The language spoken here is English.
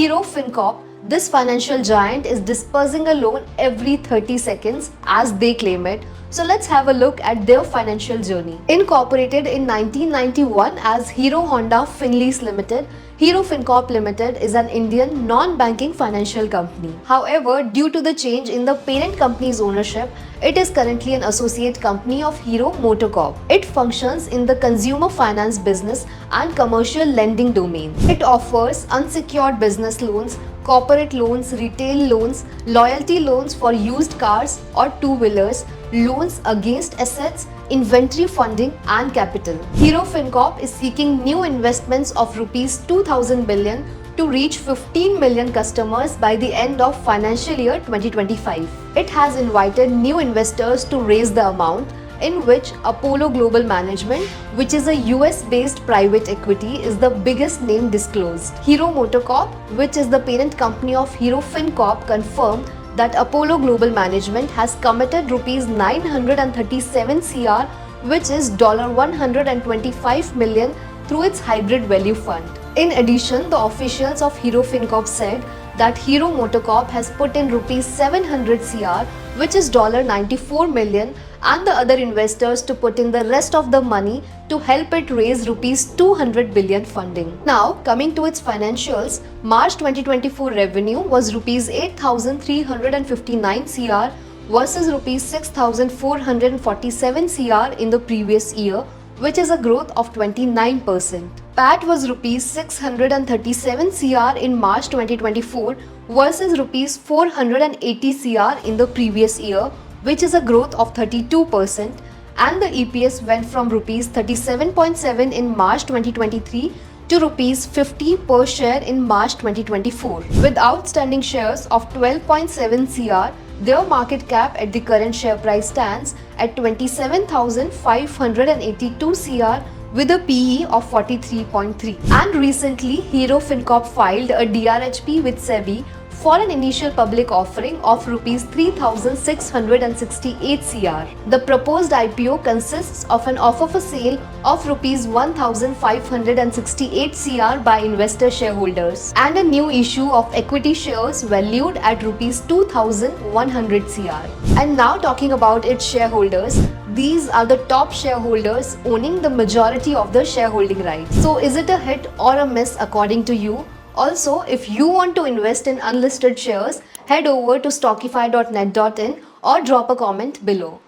Hero FinCorp, this financial giant is dispersing a loan every 30 seconds as they claim it. So let's have a look at their financial journey. Incorporated in 1991 as Hero Honda Finlease Limited, Hero FinCorp Limited is an Indian non-banking financial company. However, due to the change in the parent company's ownership, it is currently an associate company of Hero MotoCorp. It functions in the consumer finance business and commercial lending domain. It offers unsecured business loans, corporate loans, retail loans, loyalty loans for used cars or two-wheelers, loans against assets, inventory funding and capital. Hero FinCorp is seeking new investments of rupees 2000 billion to reach 15 million customers by the end of financial year 2025. It has invited new investors to raise the amount, in which Apollo Global Management, which is a US-based private equity, is the biggest name disclosed. Hero MotoCorp, which is the parent company of Hero FinCorp, confirmed that Apollo Global Management has committed rupees 937 crore, which is $125 million, through its hybrid value fund. In addition, the officials of Hero FinCorp said that Hero MotoCorp has put in rupees 700 crore, which is $94 million, and the other investors to put in the rest of the money to help it raise rupees 200 billion funding. Now, coming to its financials, March 2024 revenue was rupees 8,359 crore versus rupees 6,447 crore in the previous year, which is a growth of 29%. PAT was rupees 637 crore in March 2024 versus rupees 480 crore in the previous year, which is a growth of 32%, and the EPS went from rupees 37.7 in March 2023 to rupees 50 per share in March 2024. With outstanding shares of 12.7 crore, their market cap at the current share price stands at 27,582 crore with a PE of 43.3. And recently, Hero FinCorp filed a DRHP with SEBI for an initial public offering of rupees 3,668 crore. The proposed IPO consists of an offer for sale of rupees 1,568 crore by investor shareholders and a new issue of equity shares valued at rupees 2,100 crore. And now talking about its shareholders, these are the top shareholders owning the majority of the shareholding rights. So is it a hit or a miss according to you? Also, if you want to invest in unlisted shares, head over to stockify.net.in or drop a comment below.